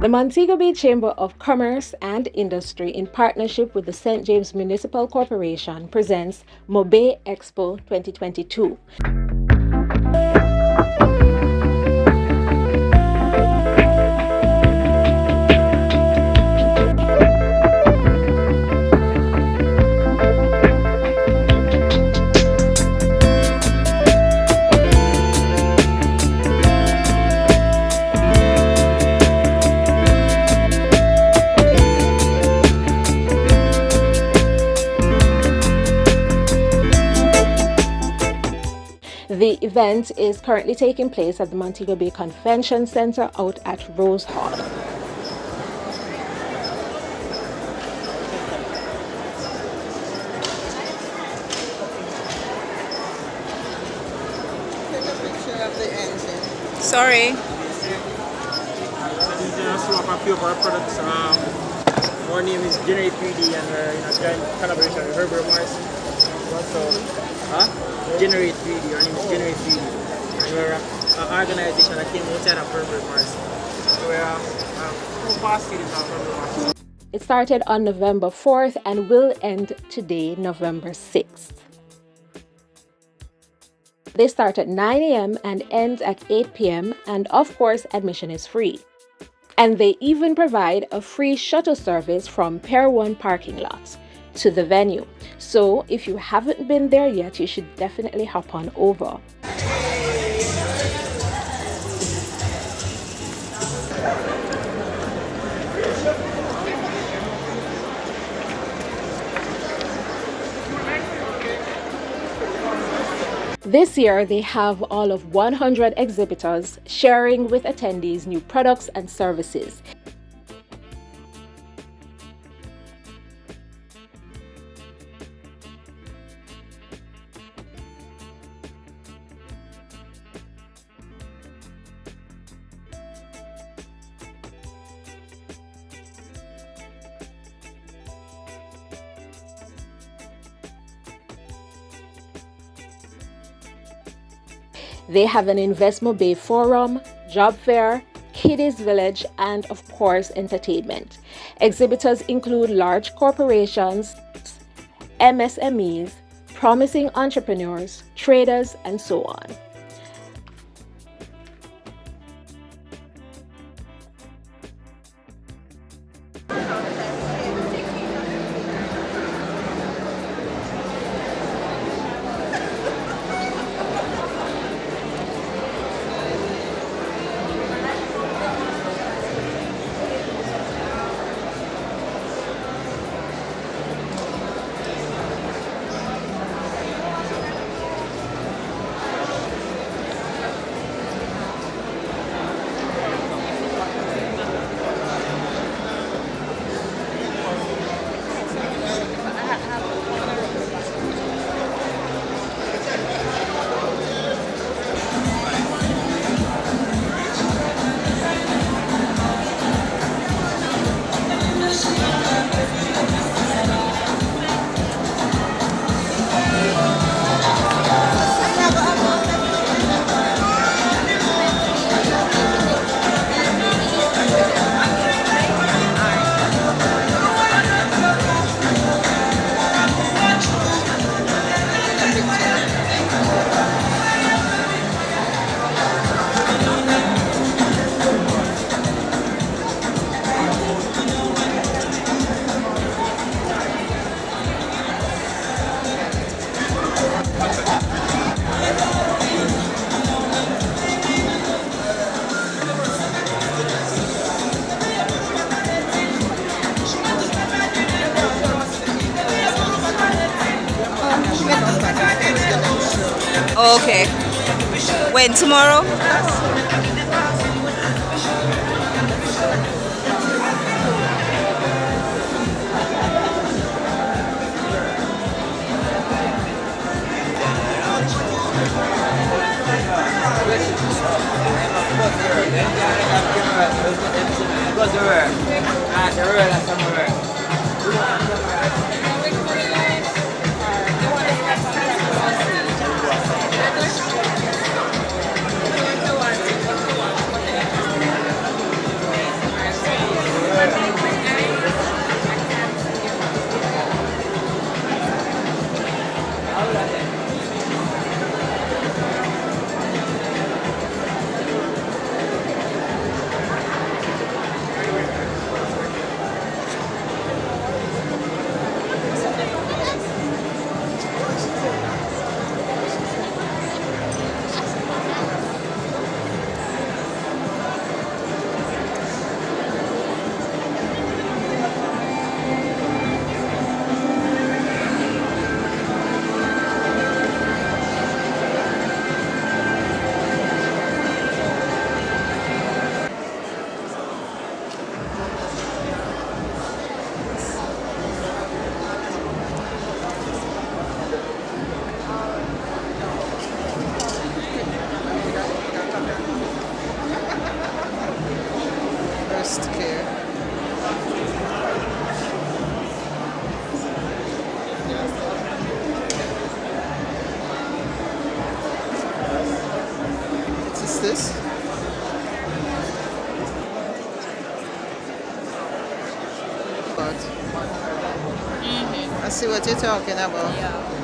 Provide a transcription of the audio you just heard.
The Montego Bay Chamber of Commerce and Industry, in partnership with the St. James Municipal Corporation, presents Montego Bay Expo 2022. The event is currently taking place at the Montego Bay Convention Center out at Rose Hall. Take a picture of the engine. Sorry. A few of our products. Our name is Generate 3D, and we're in a joint collaboration with Herbert Morrison. Generate 3D. Our name is Generate 3D, and we're an organization that came outside of Herbert Morrison. So we're fast students of Herbert Morrison. It started on November 4th and will end today, November 6th. They start at 9 a.m. and ends at 8 p.m. and of course admission is free. And they even provide a free shuttle service from Pier 1 parking lot to the venue. So if you haven't been there yet, you should definitely hop on over. This year, they have all of 100 exhibitors sharing with attendees new products and services. They have an Investment Bay Forum, job fair, kiddies village, and of course entertainment. Exhibitors include large corporations, MSMEs, promising entrepreneurs, traders, and so on. Oh, okay. When? Tomorrow? this? But I see what you're talking about. Yeah.